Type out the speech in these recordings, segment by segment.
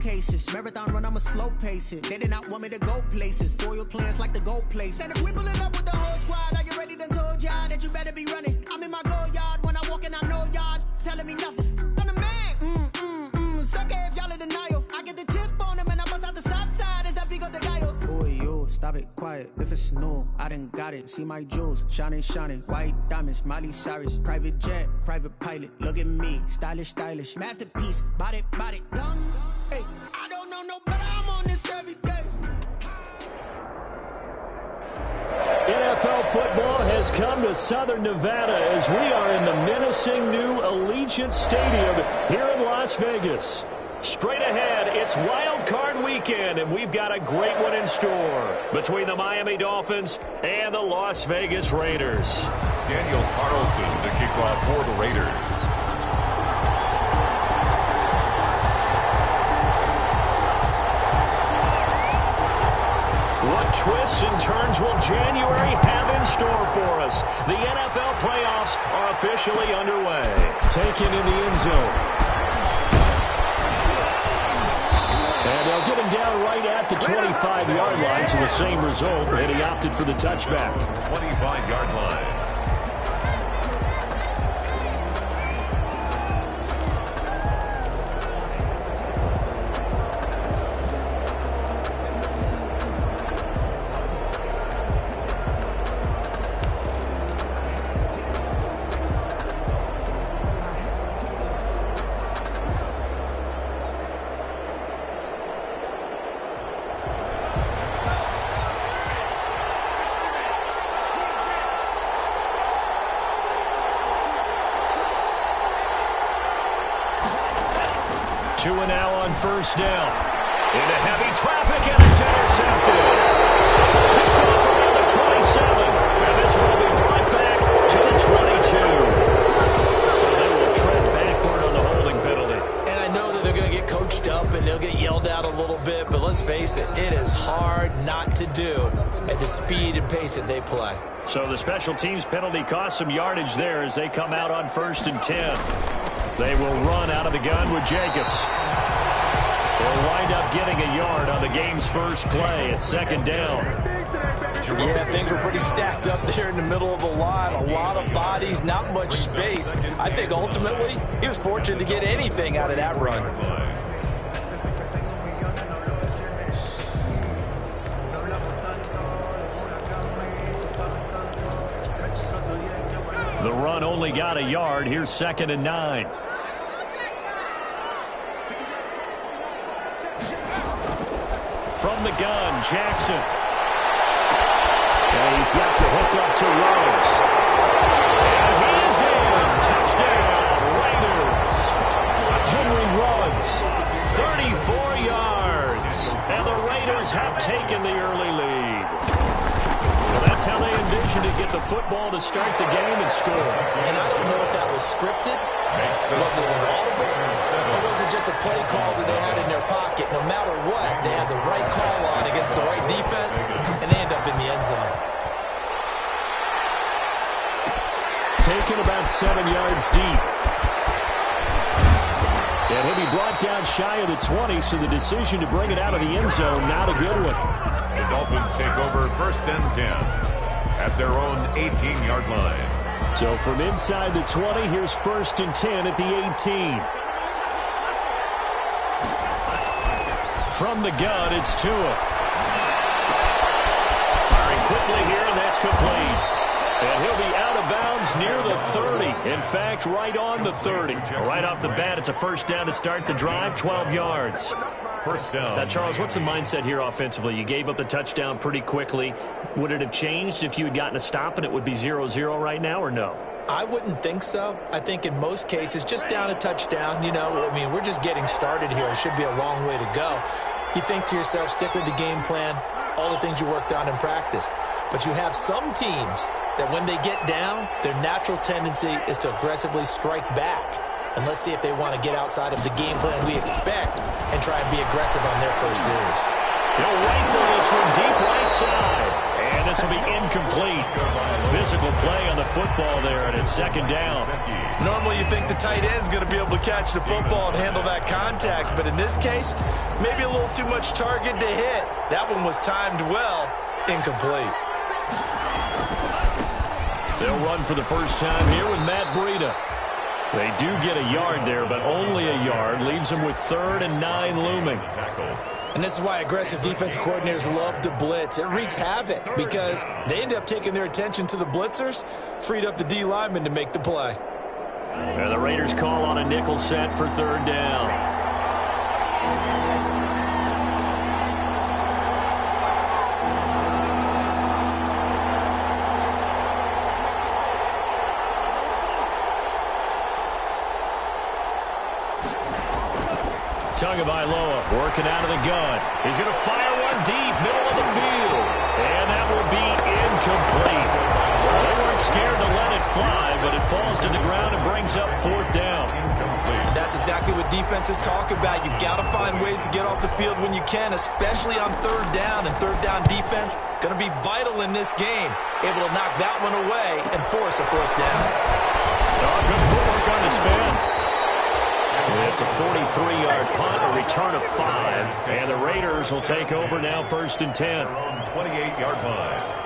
cases. Marathon run, I'ma slow pace it. They did not want me to go places. Foil plans like the gold place. And if we pulling up with the whole squad, are you ready to told y'all that you better be running? I'm in my go yard when I walk in, I know y'all telling me nothing. I'm the man. Sucker if y'all in denial. I get the chip on them and I bust out the south side. Is that big of the guy? Boy, yo, stop it, quiet. If it's new, I done got it. See my jewels, shining, white diamonds, Miley Cyrus, private jet, private pilot. Look at me, stylish, masterpiece, body, young. Hey, I don't know no better. I'm on this every day. NFL football has come to Southern Nevada as we are in the menacing new Allegiant Stadium here in Las Vegas. Straight ahead, it's Wild Card Weekend, and we've got a great one in store between the Miami Dolphins and the Las Vegas Raiders. Daniel Carlson to kick off for the Raiders. What twists and turns will January have in store for us? The NFL playoffs are officially underway. Taken in the end zone. And they'll get him down right at the 25-yard line, so the same result, and he opted for the touchback. 25-yard line. Two and now on first down. Into heavy traffic, and it's intercepted. Picked off around the 27, and this will be brought back to the 22. So they will tread backward on the holding penalty. And I know that they're going to get coached up and they'll get yelled at a little bit, but let's face it, it is hard not to do at the speed and pace that they play. So the special teams penalty cost some yardage there as they come out on 1st and 10. They will run out of the gun with Jacobs. They'll wind up getting a yard on the game's first play at 2nd down. Yeah, things were pretty stacked up there in the middle of the line. A lot of bodies, not much space. I think ultimately he was fortunate to get anything out of that run. The run only got a yard. Here's 2nd and 9. From the gun, Jackson. And he's got the hook up to Rhodes. And he's in. Touchdown, Raiders. Henry Ruggs, 34 yards. And the Raiders have taken the early lead. Well, that's how they envisioned to get the football to start the game and score. And I don't know if that was scripted. Was it an audible? Or was it just a play call that they had in their pocket? No matter what, they had the right call on against the right defense, and they end up in the end zone. Taken about 7 yards deep. And he'll be brought down shy of the 20, so the decision to bring it out of the end zone, not a good one. The Dolphins take over 1st and 10 at their own 18-yard line. So from inside the 20, here's 1st and 10 at the 18. From the gun, it's Tua. Firing quickly here, and that's complete. And he'll be out of bounds near the 30. In fact, right on the 30. Right off the bat, it's a 1st down to start the drive, 12 yards. 1st down. Now, Charles, what's the mindset here offensively? You gave up the touchdown pretty quickly. Would it have changed if you had gotten a stop and it would be 0-0 right now, or no? I wouldn't think so. I think in most cases, just down a touchdown, you know, I mean, we're just getting started here. It should be a long way to go. You think to yourself, stick with the game plan, all the things you worked on in practice. But you have some teams that when they get down, their natural tendency is to aggressively strike back. And let's see if they want to get outside of the game plan we expect and try and be aggressive on their first series. He'll rifle this one deep right side. And this will be incomplete. Physical play on the football there, and it's second down. Normally you think the tight end's going to be able to catch the football and handle that contact, but in this case, maybe a little too much target to hit. That one was timed well, incomplete. They'll run for the first time here with Matt Breida. They do get a yard there, but only a yard. Leaves them with 3rd and 9 looming. And this is why aggressive defensive coordinators love to blitz. It wreaks havoc because they end up taking their attention to the blitzers, freed up the D lineman to make the play. And the Raiders call on a nickel set for 3rd down. Tagovailoa working out of the gun. He's going to fire one deep, middle of the field. And that will be incomplete. They weren't scared to let it fly, but it falls to the ground and brings up 4th down. That's exactly what defenses talk about. You've got to find ways to get off the field when you can, especially on 3rd down. And 3rd down defense going to be vital in this game. Able to knock that one away and force a 4th down. Oh, good footwork on the spin. It's a 43-yard punt, a return of 5. And the Raiders will take over now 1st and 10. 28-yard line.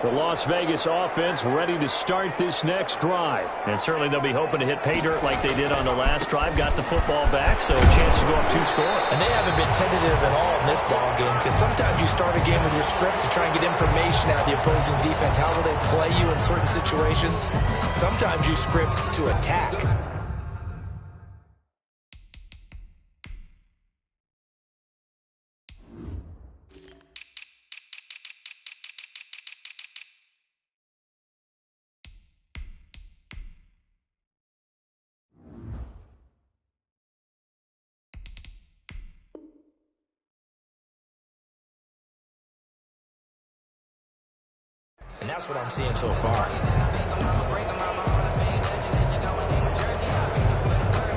The Las Vegas offense ready to start this next drive. And certainly they'll be hoping to hit pay dirt like they did on the last drive. Got the football back, so a chance to go up 2 scores. And they haven't been tentative at all in this ball game because sometimes you start a game with your script to try and get information out of the opposing defense. How will they play you in certain situations? Sometimes you script to attack. And that's what I'm seeing so far.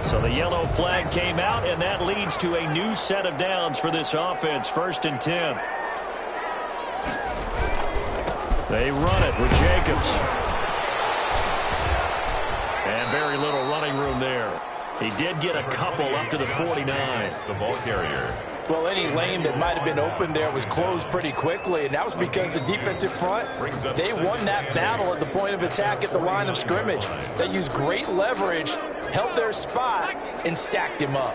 So the yellow flag came out, and that leads to a new set of downs for this offense. 1st and 10. They run it with Jacobs. And very little running room there. He did get a couple up to the 49. The ball carrier. Well, any lane that might have been open there was closed pretty quickly, and that was because the defensive front, they won that battle at the point of attack at the line of scrimmage. They used great leverage, held their spot, and stacked him up.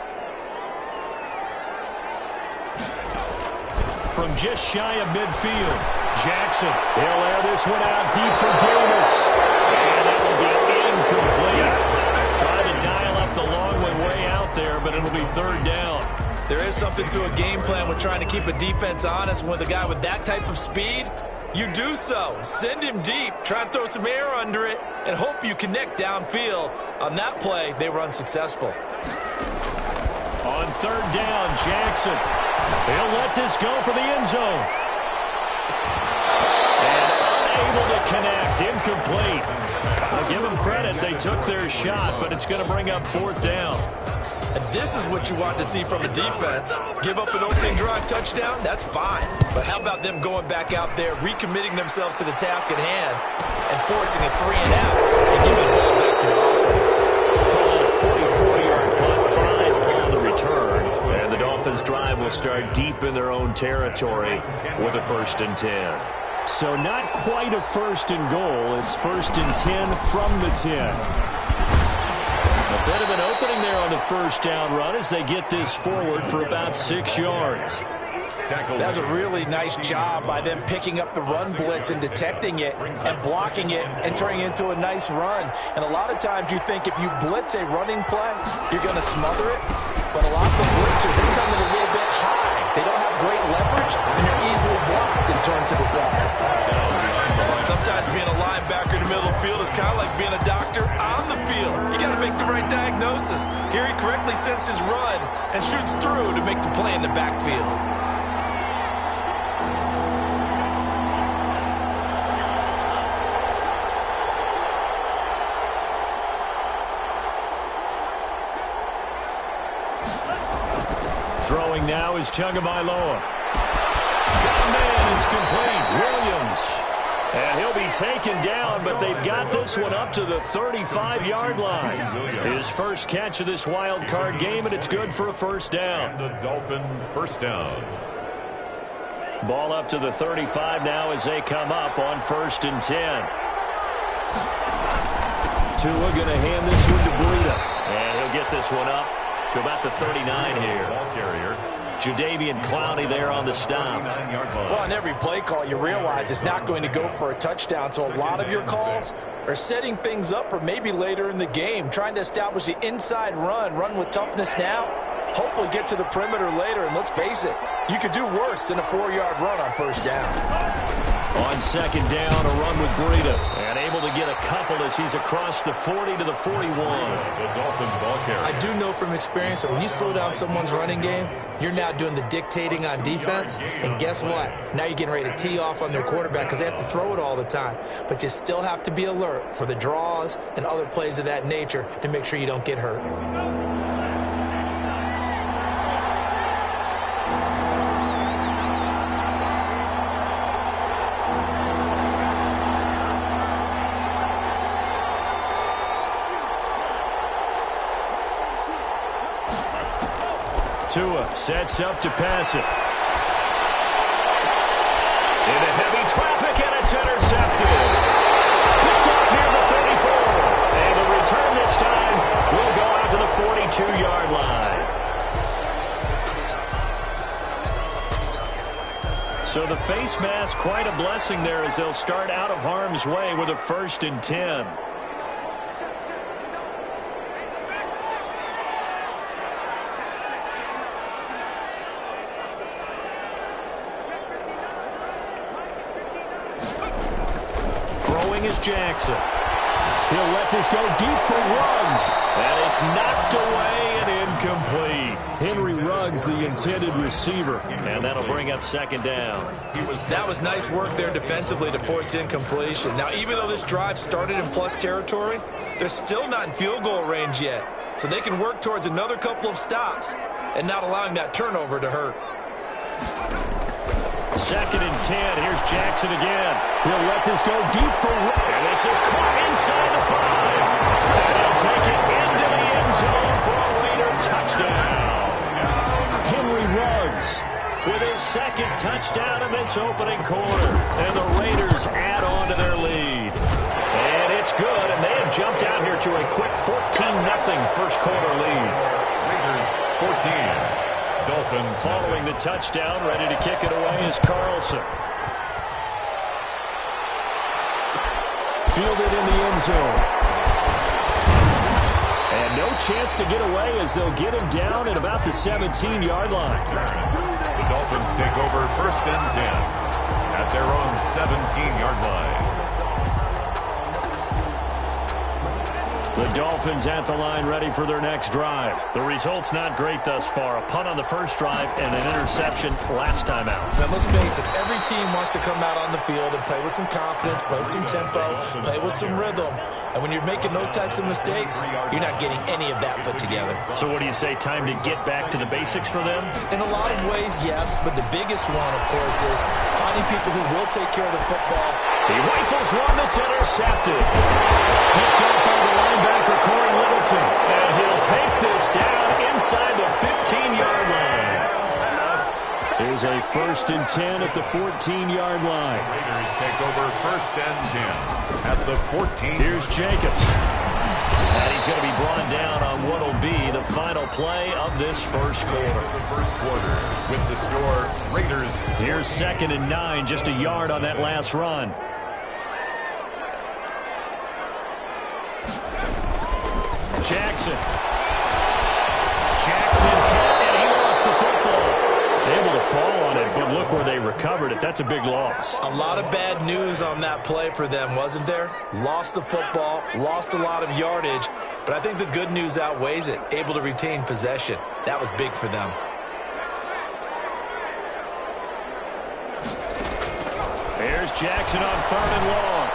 From just shy of midfield, Jackson. He'll air this one out deep for Davis. And that will be incomplete. Trying to dial up the long way out there, but it'll be 3rd down. There is something to a game plan with trying to keep a defense honest. With a guy with that type of speed, you do so. Send him deep, try and throw some air under it, and hope you connect downfield. On that play, they were unsuccessful. On 3rd down, Jackson. He'll let this go for the end zone. And unable to connect, incomplete. I'll give them credit, they took their shot, but it's going to bring up 4th down. And this is what you want to see from a defense. Give up an opening drive touchdown, that's fine. But how about them going back out there, recommitting themselves to the task at hand, and forcing a 3-and-out, and giving the ball back to the offense. Call it a 44-yard punt, 5 on the return. And the Dolphins' drive will start deep in their own territory with a 1st and 10. So not quite a 1st and goal. It's 1st and 10 from the 10. A bit of an opening there on the 1st down run as they get this forward for about 6 yards. That's a really nice job by them picking up the run blitz and detecting it and blocking it and turning it into a nice run. And a lot of times you think if you blitz a running play, you're going to smother it. But a lot of the blitzers, they come in a little bit high. They don't have great leverage, and they're easily blocked and turned to the side. Sometimes being a linebacker in the middle of the field is kind of like being a doctor on the field. You got to make the right diagnosis. Here he correctly sends his run and shoots through to make the play in the backfield. Throwing now is Tagovailoa. Got a man, it's complete. Williams. And he'll be taken down, but they've got this one up to the 35-yard line. His first catch of this wild card game, and it's good for a first down. The Dolphin first down. Ball up to the 35 now as they come up on 1st and 10. Tua going to hand this one to Breida. And he'll get this one up to about the 39 here. Ball carrier. Jadeveon Clowney there on the stop. Well, on every play call, you realize it's not going to go for a touchdown. So a lot of your calls are setting things up for maybe later in the game, trying to establish the inside run with toughness now, hopefully get to the perimeter later. And let's face it, you could do worse than a 4-yard run on first down. On 2nd down, a run with Breida. And able to get a couple as he's across the 40 to the 41. The Dolphin ball carrier. I do know from experience that when you slow down someone's running game, you're now doing the dictating on defense. And guess what? Now you're getting ready to tee off on their quarterback because they have to throw it all the time. But you still have to be alert for the draws and other plays of that nature to make sure you don't get hurt. Tua sets up to pass it. Into heavy traffic, and it's intercepted. Picked up near the 34. And the return this time will go out to the 42-yard line. So the face mask, quite a blessing there as they'll start out of harm's way with a 1st and 10. Is Jackson. He'll let this go deep for Ruggs. And it's knocked away and incomplete. Henry Ruggs, the intended receiver. And that'll bring up 2nd down. That was nice work there defensively to force incompletion. Now, even though this drive started in plus territory, they're still not in field goal range yet. So they can work towards another couple of stops and not allowing that turnover to hurt. 2nd and 10. Here's Jackson again. He'll let this go deep for Ruggs. And this is caught inside the 5. And he'll take it into the end zone for a Raider touchdown. Henry Ruggs with his 2nd touchdown in this opening quarter. And the Raiders add on to their lead. And it's good. And they have jumped out here to a quick 14-0 first quarter lead. Raiders 14. Dolphins following the touchdown, ready to kick it away is Carlson. Fielded in the end zone. And no chance to get away as they'll get him down at about the 17-yard line. The Dolphins take over 1st and 10 at their own 17-yard line. The Dolphins at the line ready for their next drive. The result's not great thus far. A punt on the first drive and an interception last time out. Now, let's face it, every team wants to come out on the field and play with some confidence, play some tempo, play with some rhythm. And when you're making those types of mistakes, you're not getting any of that put together. So what do you say, time to get back to the basics for them? In a lot of ways, yes, but the biggest one, of course, is finding people who will take care of the football. He rifles one that's intercepted. Picked up by the linebacker, Corey Littleton. And he'll take this down inside the 15-yard line. Here's a 1st and 10 at the 14-yard line. Raiders take over 1st and 10 at the 14. Here's Jacobs. And he's going to be brought down on what will be the final play of this first quarter. The first quarter with the score, Raiders. Here's 2nd and 9, just a yard on that last run. Jackson hit, and he lost the football. Able to fall on it, but look where they recovered it. That's a big loss. A lot of bad news on that play for them, wasn't there? Lost the football, lost a lot of yardage, but I think the good news outweighs it. Able to retain possession. That was big for them. Here's Jackson on 3rd and long.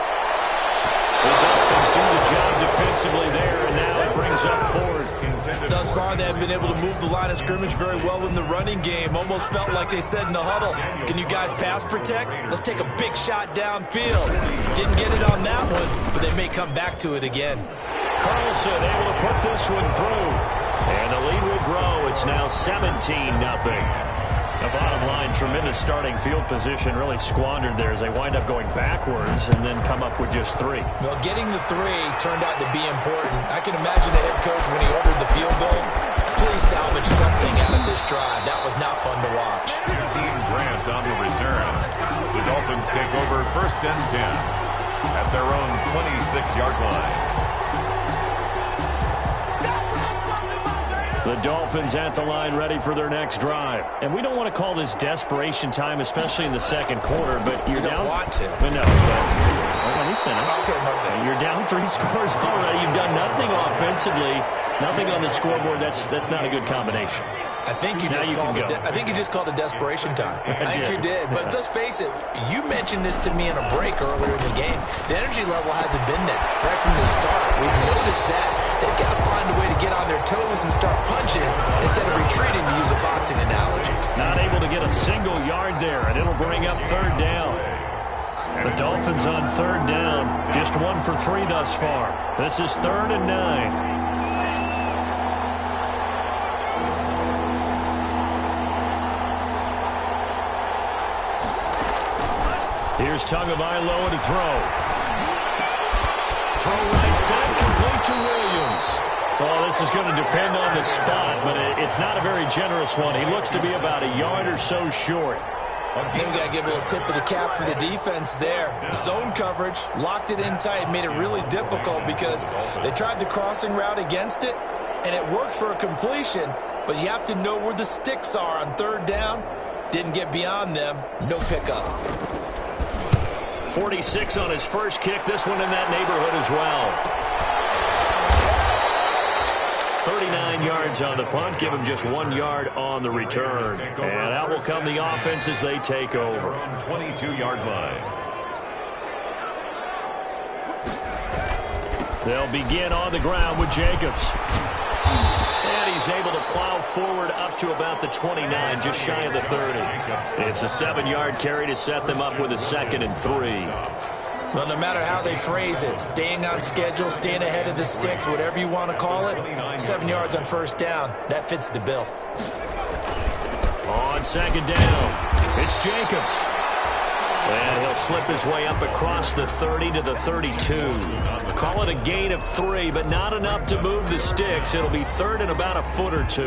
The Dolphins do the job defensively there, and now it brings brings up fourth. Thus far, they have been able to move the line of scrimmage very well in the running game. Almost felt like they said in the huddle, can you guys pass protect? Let's take a big shot downfield. Didn't get it on that one, but they may come back to it again. Carlson able to put this one through. And the lead will grow. It's now 17-0. The bottom line, tremendous starting field position, really squandered there as they wind up going backwards and then come up with just 3. Well, getting the 3 turned out to be important. I can imagine the head coach when he ordered the field goal. Please salvage something out of this drive. That was not fun to watch. Team Grant on the return. The Dolphins take over 1st and 10 at their own 26-yard line. The Dolphins at the line ready for their next drive. And we don't want to call this desperation time, especially in the second quarter, but you're down. You don't want to. But no, let me finish. Okay. You're down 3 scores already. You've done nothing offensively, nothing on the scoreboard. That's not a good combination. I think you just called it desperation time. I think you did. But let's face it, you mentioned this to me in a break earlier in the game. The energy level hasn't been there right from the start. We've noticed that. They've got to find a way to get on their toes and start punching instead of retreating, to use a boxing analogy. Not able to get a single yard there, and it'll bring up 3rd down. The Dolphins on 3rd down, just 1 for 3 thus far. This is 3rd and 9. Here's Tagovailoa to throw. Throw right side, complete to Williams. Well, this is going to depend on the spot, but it's not a very generous one. He looks to be about a yard or so short. Then we got to give a little tip of the cap for the defense there. Zone coverage, locked it in tight, made it really difficult because they tried the crossing route against it, and it worked for a completion, but you have to know where the sticks are on 3rd down. Didn't get beyond them, no pickup. 46 on his first kick, this one in that neighborhood as well. 39 yards on the punt, give him just 1 yard on the return. And out will come the offense as they take over. 22-yard line. They'll begin on the ground with Jacobs. And he's able to plow forward up to about the 29, just shy of the 30. It's a 7-yard carry to set them up with a 2nd and 3. Well, no matter how they phrase it, staying on schedule, staying ahead of the sticks, whatever you want to call it, 7 yards on 1st down, that fits the bill. On 2nd down, it's Jacobs. And he'll slip his way up across the 30 to the 32. Call it a gain of 3, but not enough to move the sticks. It'll be 3rd and about a foot or 2.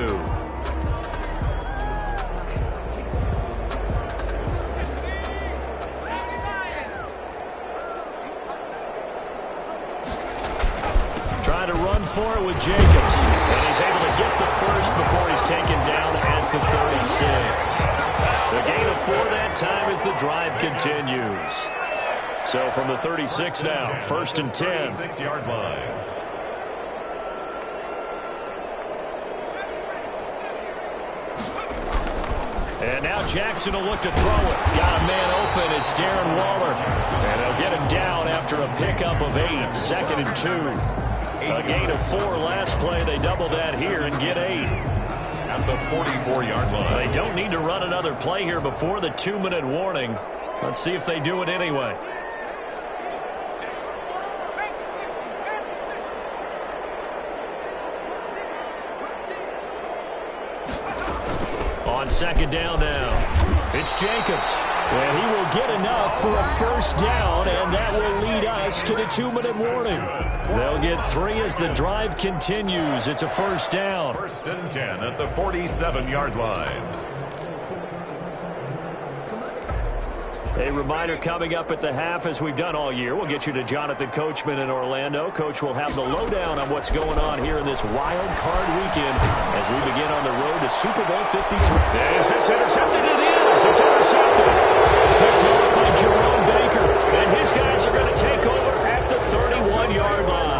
Trying to run for it with Jacobs. And he's able to get the first before he's taken down at the 36. The gain of 4 that time as the drive continues. So from the 36 now, 1st and 10. 6-yard line. And now Jackson will look to throw it. Got a man open. It's Darren Waller. And they'll get him down after a pickup of 8. 2nd and 2. A gain of 4 last play. They double that here and get 8. At the 44-yard line. They don't need to run another play here before the 2-minute warning. Let's see if they do it anyway. On 2nd down now, it's Jacobs. And he will get enough for a 1st down, and that will lead us to the 2-minute warning. They'll get 3 as the drive continues. It's a 1st down. 1st and 10 at the 47-yard line. A reminder coming up at the half, as we've done all year. We'll get you to Jonathan Coachman in Orlando. Coach will have the lowdown on what's going on here in this wild card weekend as we begin on the road to Super Bowl 53. Is this intercepted? It is. It's intercepted. Picked off by Jerome Baker. And his guys are going to take over at the 31-yard line.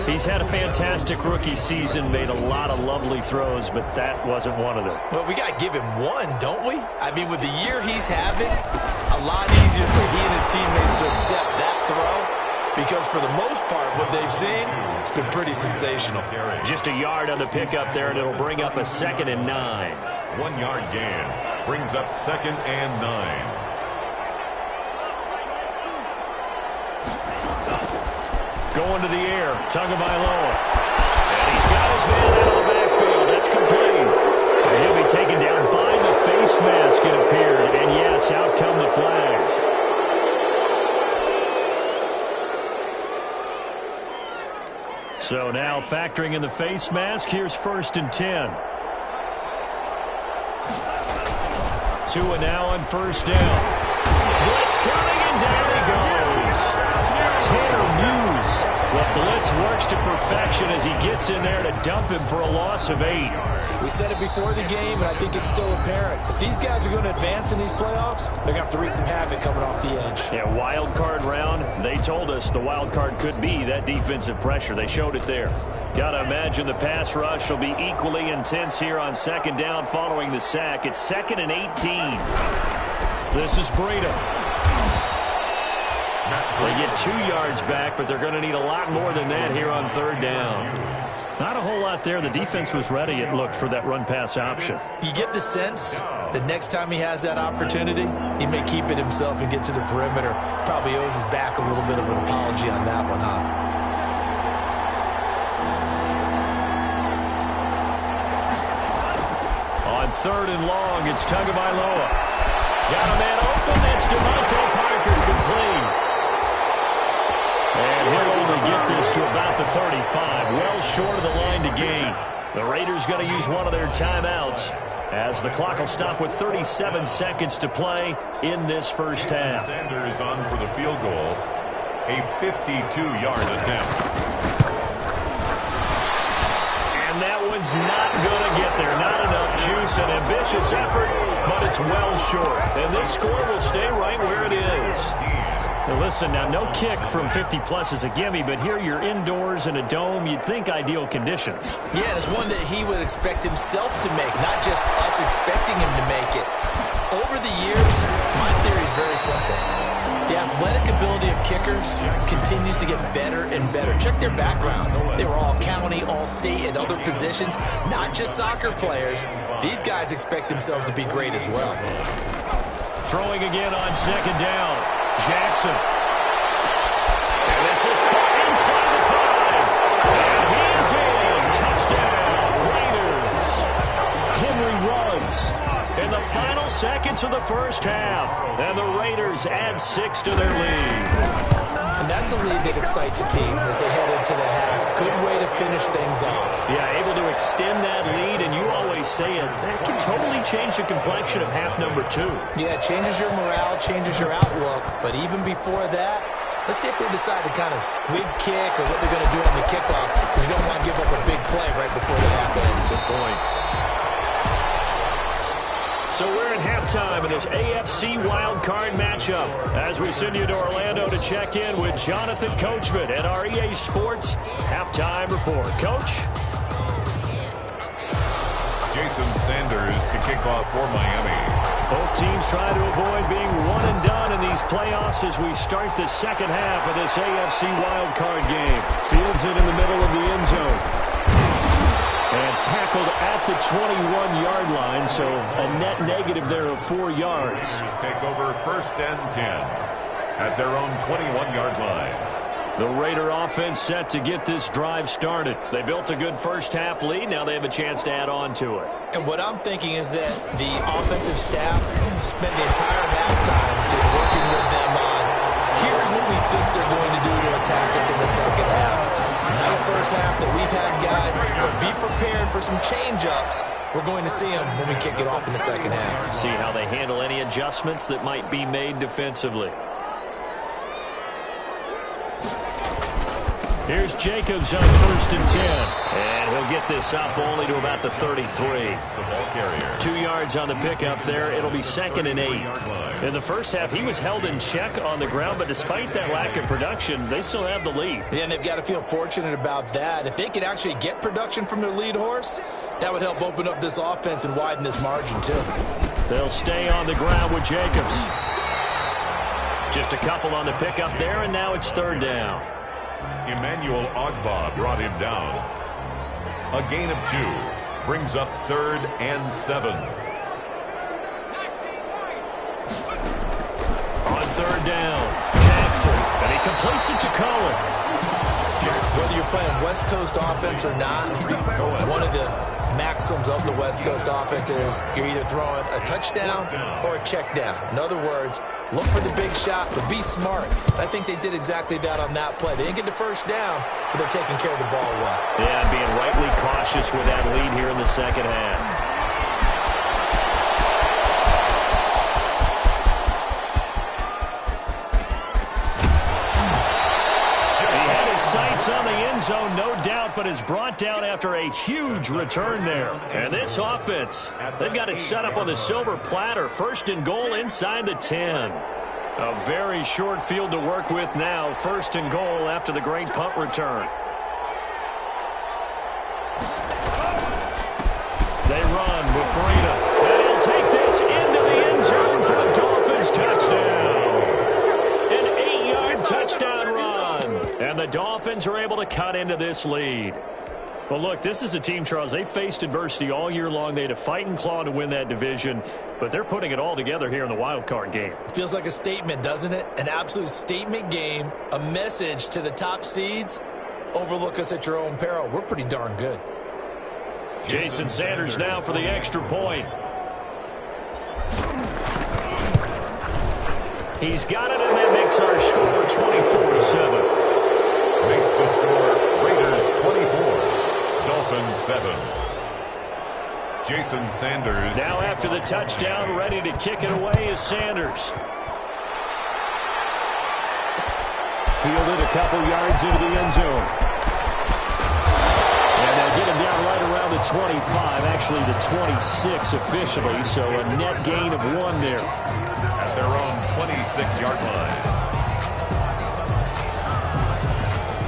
He's had a fantastic rookie season, made a lot of lovely throws, but that wasn't one of them. Well, we got to give him one, don't we? I mean, with the year he's having, a lot easier for he and his teammates to accept that throw because for the most part, what they've seen, it's been pretty sensational. Just a yard on the pickup there, and it'll bring up a 2nd and 9. 1 yard gain brings up 2nd and 9. Going to the air, Tagovailoa. And he's got his man out of the backfield. That's complete. And he'll be taken down by the face mask, it appeared. And yes, out come the flags. So now factoring in the face mask, here's 1st and 10. Tua now on 1st down. Blitz coming, and down he goes. Tanner Muse. The blitz works to perfection as he gets in there to dump him for a loss of 8. We said it before the game, and I think it's still apparent. If these guys are going to advance in these playoffs, they're going to have to wreak some havoc coming off the edge. Yeah, wild card round. They told us the wild card could be that defensive pressure. They showed it there. Got to imagine the pass rush will be equally intense here on 2nd down following the sack. It's 2nd and 18. This is Breida. They get 2 yards back, but they're going to need a lot more than that here on 3rd down. Not a whole lot there. The defense was ready, it looked, for that run-pass option. You get the sense that next time he has that opportunity, he may keep it himself and get to the perimeter. Probably owes his back a little bit of an apology on that one, huh? On 3rd and long, it's Tagovailoa. Got a man open. It's Devontae Parker, complete. And he'll only get this to about the 35, well short of the line to gain. The Raiders going to use one of their timeouts as the clock will stop with 37 seconds to play in this first half. Sanders on for the field goal, a 52-yard attempt. And that one's not going to get there. Not enough juice, an ambitious effort, but it's well short. And this score will stay right where it is. Well, listen, now no kick from 50-plus is a gimme, but here you're indoors in a dome. You'd think ideal conditions. Yeah, and it's one that he would expect himself to make, not just us expecting him to make it. Over the years, my theory is very simple. The athletic ability of kickers continues to get better and better. Check their background. They were all county, all state, and other positions, not just soccer players. These guys expect themselves to be great as well. Throwing again on 2nd down. Jackson. And this is caught inside the 5. And he's in. Touchdown, Raiders. Henry runs in the final seconds of the first half. And the Raiders add 6 to their lead. And that's a lead that excites a team as they head into the half. Good way to finish things off. Yeah, able to extend that lead, and you always say it, that can totally change the complexion of half number 2. Yeah, it changes your morale, changes your outlook. But even before that, let's see if they decide to kind of squib kick or what they're going to do on the kickoff, because you don't want to give up a big play right before the half ends. Good point. So we're at halftime in this AFC wildcard matchup as we send you to Orlando to check in with Jonathan Coachman at our EA Sports Halftime Report. Coach? Jason Sanders to kick off for Miami. Both teams trying to avoid being one and done in these playoffs as we start the second half of this AFC wildcard game. Fields it in the middle of the end zone. And tackled at the 21-yard line, so a net negative there of 4 yards. Take over 1st and 10 at their own 21-yard line. The Raider offense set to get this drive started. They built a good first half lead. Now they have a chance to add on to it. And what I'm thinking is that the offensive staff spent the entire halftime just working with them on, here's what we think they're going to do to attack us in the second half. Nice first half that we've had, guys, but be prepared for some change-ups. We're going to see them when we kick it off in the second half. See how they handle any adjustments that might be made defensively. Here's Jacobs on 1st and 10. And he'll get this up only to about the 33. The ball carrier. 2 yards on the pickup there. It'll be 2nd and 8. In the first half, he was held in check on the ground, but despite that lack of production, they still have the lead. Yeah, and they've got to feel fortunate about that. If they could actually get production from their lead horse, that would help open up this offense and widen this margin, too. They'll stay on the ground with Jacobs. Just a couple on the pickup there, and now it's third down. Emmanuel Ogba brought him down. A gain of 2 brings up 3rd and 7. On third down, Jackson, and he completes it to Cohen. Whether you're playing West Coast offense or not, one of the maxims of the West Coast offense is you're either throwing a touchdown or a check down. In other words, look for the big shot, but be smart. I think they did exactly that on that play. They didn't get the first down, but they're taking care of the ball well. Yeah, being rightly cautious with that lead here in the second half. Sights on the end zone, no doubt, but is brought down after a huge return there. And this offense, they've got it set up on the silver platter. First and goal inside the 10. A very short field to work with now. First and goal after the great punt return. They run with Breida. And he'll take this into the end zone for the Dolphins touchdown. An 8-yard touchdown run. And the Dolphins are able to cut into this lead. Well, look, this is a team, Charles, they faced adversity all year long. They had to fight and claw to win that division, but they're putting it all together here in the wild card game. Feels like a statement, doesn't it? An absolute statement game, a message to the top seeds. Overlook us at your own peril. We're pretty darn good. Jason Sanders now for the extra point. He's got it, and that makes our score 24-7. Makes the score Raiders 24, Dolphins 7. Jason Sanders. Now after the touchdown, ready to kick it away is Sanders. Fielded a couple yards into the end zone. And they'll get him down right around the 25, actually the 26 officially, so a net gain of 1 there. At their own 26-yard line.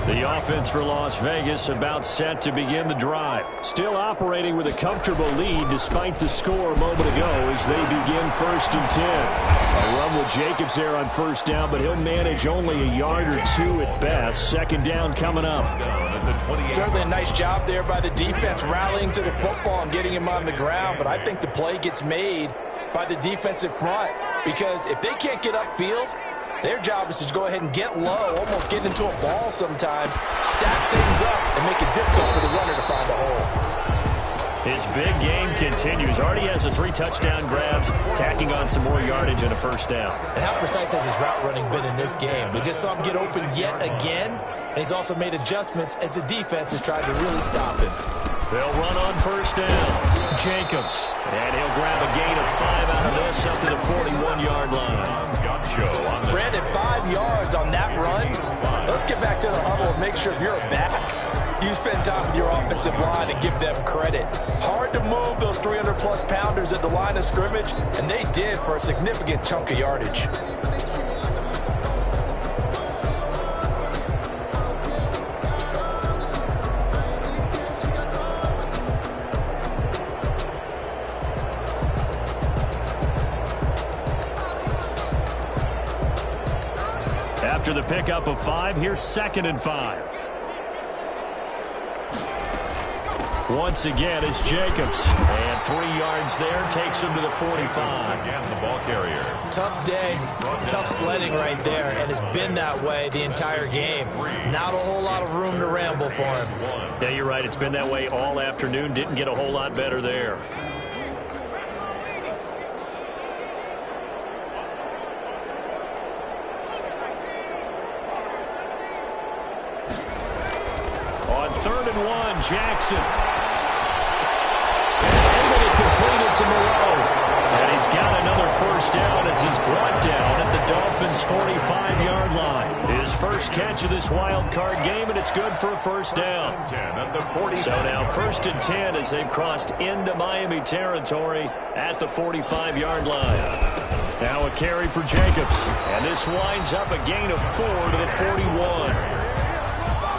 The offense for Las Vegas about set to begin the drive. Still operating with a comfortable lead despite the score a moment ago as they begin 1st and 10. A run with Jacobs there on first down, but he'll manage only a yard or 2 at best. Second down coming up. Certainly a nice job there by the defense rallying to the football and getting him on the ground, but I think the play gets made by the defensive front because if they can't get upfield, their job is to go ahead and get low, almost get into a ball sometimes, stack things up, and make it difficult for the runner to find a hole. His big game continues. Already has the 3 touchdown grabs, tacking on some more yardage and a first down. And how precise has his route running been in this game? We just saw him get open yet again, and he's also made adjustments as the defense has tried to really stop him. They'll run on first down. Jacobs. And he'll grab a gain of 5 out of this up to the 41-yard line. Brandon, 5 yards on that run. Let's get back to the huddle and make sure if you're a back, you spend time with your offensive line and give them credit. Hard to move those 300-plus pounders at the line of scrimmage, and they did for a significant chunk of yardage. After the pickup of 5, here's 2nd and 5. Once again, it's Jacobs. And 3 yards there takes him to the 45. Again, the ball carrier. Tough day, tough sledding right there, and it's been that way the entire game. Not a whole lot of room to ramble for him. Yeah, you're right. It's been that way all afternoon. Didn't get a whole lot better there. On 3rd and 1, Jackson. Able to complete it to Moreau. And he's got another first down as he's brought down at the Dolphins' 45-yard line. His first catch of this wild card game, and it's good for a first down. So now 1st and 10 as they've crossed into Miami territory at the 45-yard line. Now a carry for Jacobs. And this winds up a gain of 4 to the 41.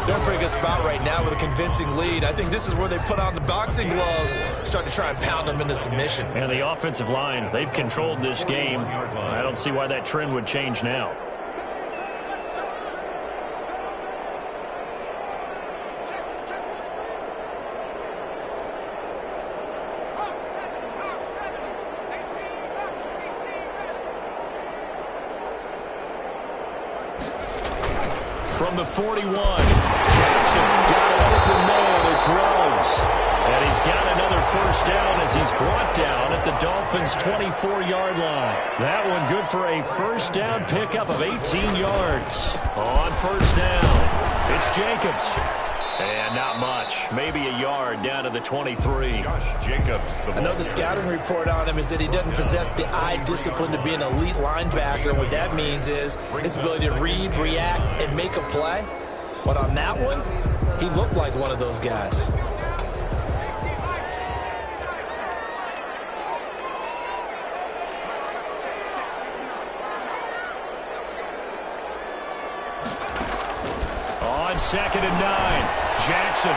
They're in a pretty good spot right now with a convincing lead. I think this is where they put on the boxing gloves, start to try and pound them into submission. And the offensive line, they've controlled this game. I don't see why that trend would change now. from the 41. Jackson got an open man. It's Rhodes. And he's got another first down as he's brought down at the Dolphins' 24-yard line. That one good for a first down pickup of 18 yards. On first down, it's Jacobs. And not much. Maybe a yard down to the 23. Josh Jacobs. I know the scouting report on him is that he doesn't possess the eye discipline to be an elite linebacker. And what that means is his ability to read, react, and make a play. But on that one, he looked like one of those guys. On 2nd and 9. Jackson.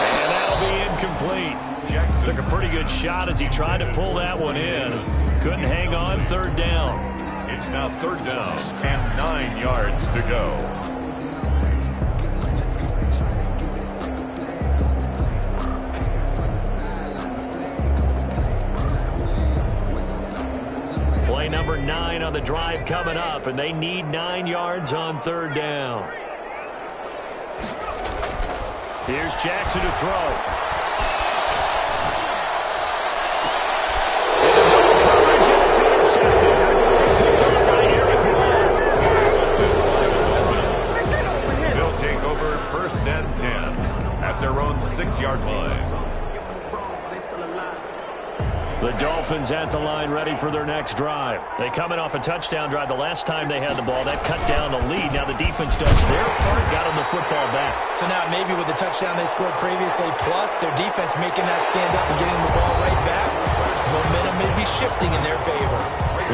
And that'll be incomplete. Jackson took a pretty good shot as he tried to pull that one in. Couldn't hang on. Third down. It's now third down and 9 yards to go. Play number 9 on the drive coming up, and they need 9 yards on third down. Here's Jackson to throw. Into double coverage, and it's intercepted. Picked up by Eric Rowe. They'll take over first and 10 at their own 6-yard line. The Dolphins at the line ready for their next drive. They come in off a touchdown drive the last time they had the ball. That cut down the lead. Now the defense does their part, got them the football back. So now maybe with the touchdown they scored previously, plus their defense making that stand up and getting the ball right back, momentum may be shifting in their favor.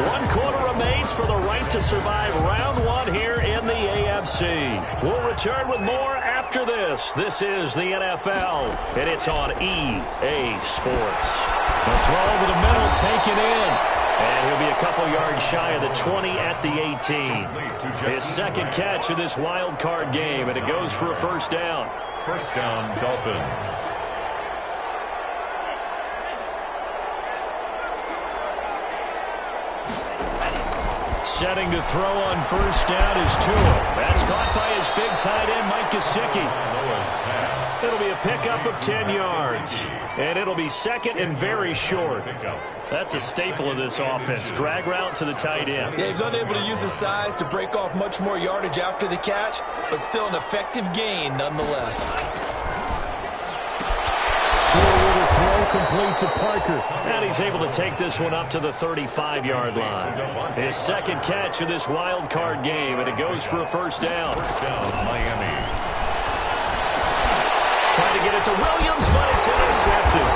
1 quarter remains for the right to survive round 1 here in the AFC. We'll return with more after this. This is the NFL, and it's on EA Sports. The throw over the middle, taken in. And he'll be a couple yards shy of the 20 at the 18. His second catch of this wild card game, and it goes for a first down. First down, Dolphins. Setting to throw on first down is Tua. That's caught by his big tight end, Mike Gesicki. It'll be a pickup of 10 yards. And it'll be second and very short. That's a staple of this offense. Drag route to the tight end. Yeah, he's unable to use his size to break off much more yardage after the catch, but still an effective gain nonetheless. Tua with a throw complete to Parker. And he's able to take this one up to the 35-yard line. His second catch of this wild card game, and it goes for a first down. First down, Miami. Trying to get it to Williams, but it's intercepted.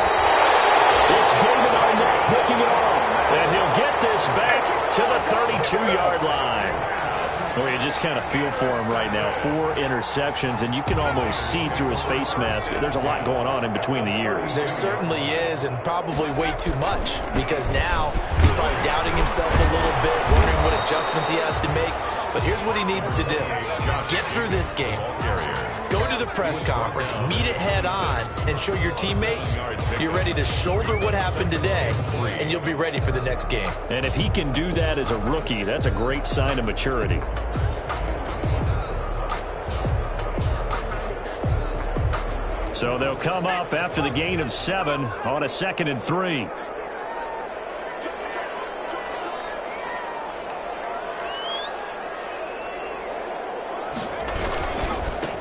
It's David Arnett picking it off. And he'll get this back to the 32-yard line. Well, you just kind of feel for him right now. 4 interceptions, and you can almost see through his face mask. There's a lot going on in between the ears. There certainly is, and probably way too much, because now he's probably doubting himself a little bit, wondering what adjustments he has to make. But here's what he needs to do. Get through this game. Go to the press conference, meet it head on, and show your teammates you're ready to shoulder what happened today, and you'll be ready for the next game. And if he can do that as a rookie, that's a great sign of maturity. So they'll come up after the gain of 7 on a 2nd and 3.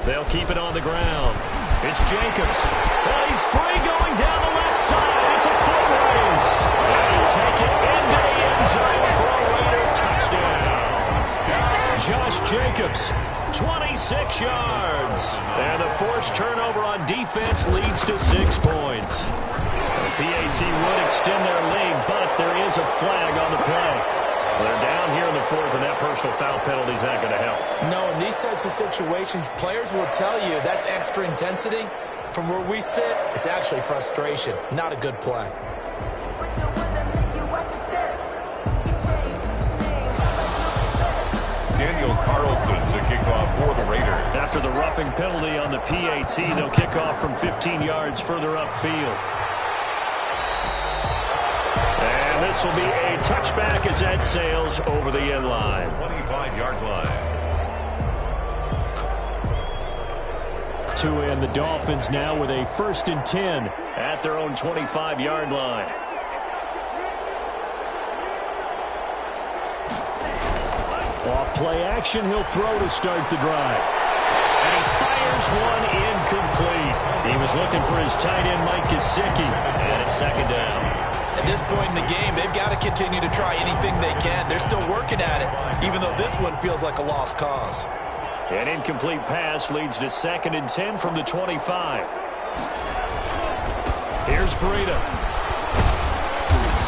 They'll keep it on the ground. It's Jacobs. Well, he's free going down the left side. It's a foot race. And he'll take it into the end zone for a Raider touchdown. Josh Jacobs, 26 yards. And the forced turnover on defense leads to 6 points. The PAT would extend their lead, but there is a flag on the play. They're down here in the 4th, and that personal foul penalty is not going to help. No, in these types of situations, players will tell you that's extra intensity. From where we sit, it's actually frustration, not a good play. Daniel Carlson to kick off for the Raiders. After the roughing penalty on the PAT, they'll kick off from 15 yards further upfield. And this will be a touchback as that sails over the end line. 25-yard line. to, and the Dolphins now with a 1st and 10 at their own 25-yard line. Off play action, he'll throw to start the drive. And he fires one incomplete. He was looking for his tight end, Mike Gesicki, and it's 2nd down. At this point in the game, they've got to continue to try anything they can. They're still working at it, even though this one feels like a lost cause. An incomplete pass leads to 2nd and 10 from the 25. Here's Breida.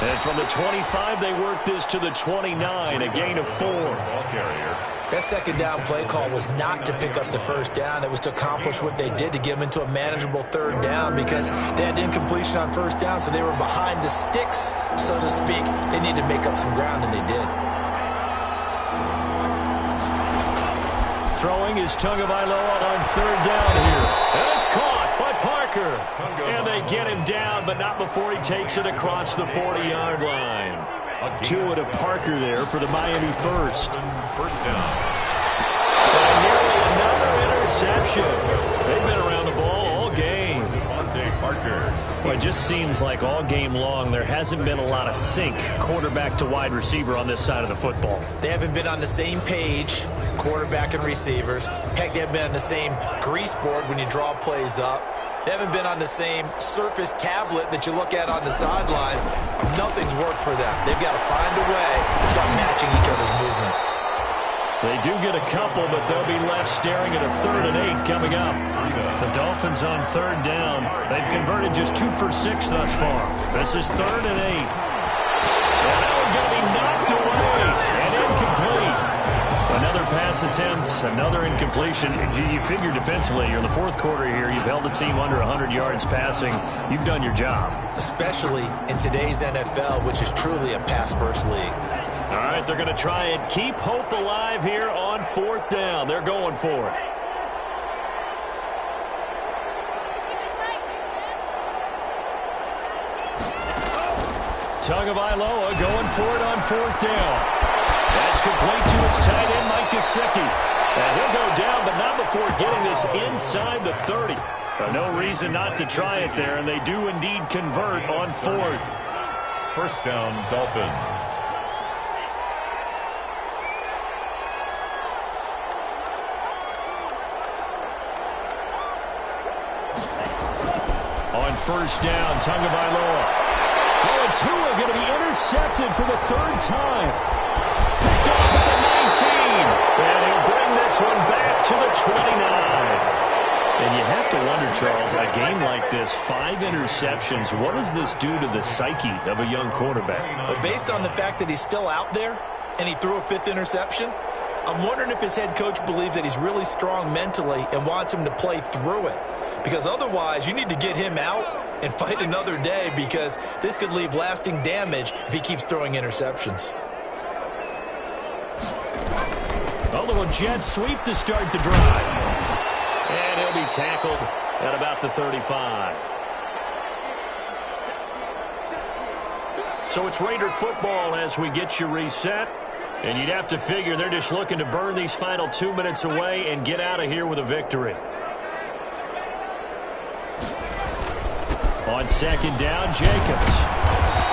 And from the 25, they work this to the 29, a gain of 4. Ball carrier. That 2nd down play call was not to pick up the 1st down. It was to accomplish what they did to get them into a manageable 3rd down because they had incompletion on 1st down, so they were behind the sticks, so to speak. They needed to make up some ground, and they did. Throwing is Tagovailoa on 3rd down here. And it's caught by Parker. And they get him down, but not before he takes it across the 40-yard line. Tua to Parker there for the Miami 1st. 1st down. And nearly another interception. They've been around the ball all game. Parker. Well, it just seems like all game long there hasn't been a lot of sync quarterback to wide receiver on this side of the football. They haven't been on the same page, quarterback and receivers. Heck, they haven't been on the same grease board when you draw plays up. They haven't been on the same surface tablet that you look at on the sidelines. Nothing's worked for them. They've got to find a way to start matching each other's movements. They do get a couple, but they'll be left staring at a 3rd and 8 coming up. The Dolphins on 3rd down. They've converted just 2 for 6 thus far. This is 3rd and 8. And that one's going to be knocked away and incomplete. Another pass attempt, another incompletion. You figure defensively, you're in the 4th quarter here. You've held the team under 100 yards passing. You've done your job. Especially in today's NFL, which is truly a pass-first league. All right, they're going to try and keep hope alive here on 4th down. They're going for it. Tagovailoa going for it on 4th down. That's complete to his tight end, Mike Gesicki. And he'll go down, but not before getting this inside the 30. No reason not to try it there, and they do indeed convert on 4th. 1st down, Dolphins. On 1st down, Tagovailoa. Oh, and Tua going to be intercepted for the 3rd time. Picked off at the 19. And he'll bring this one back to the 29. And you have to wonder, Charles, a game like this, 5 interceptions, what does this do to the psyche of a young quarterback? But based on the fact that he's still out there and he threw a 5th interception, I'm wondering if his head coach believes that he's really strong mentally and wants him to play through it. Because otherwise, you need to get him out and fight another day because this could leave lasting damage if he keeps throwing interceptions. Although a jet sweep to start the drive. And he'll be tackled at about the 35. So it's Raider football as we get you reset. And you'd have to figure they're just looking to burn these final 2 minutes away and get out of here with a victory. On 2nd down, Jacobs.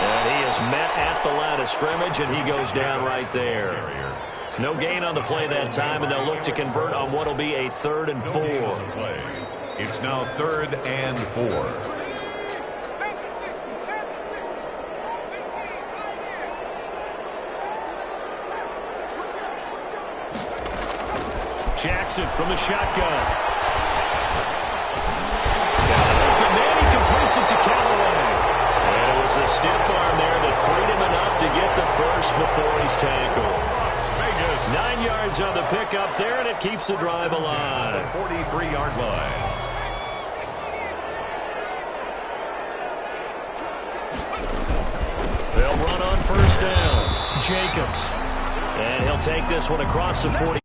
And he is met at the line of scrimmage, and he goes down right there. No gain on the play that time, and they'll look to convert on what will be a 3rd and 4. It's now 3rd and 4. Jackson from the shotgun. And then he completes it to Callaway. And it was a stiff arm there that freed him enough to get the 1st before he's tackled. 9 yards on the pickup there, and it keeps the drive alive. 43-yard line. They'll run on 1st down. Jacobs. And he'll take this one across the 40.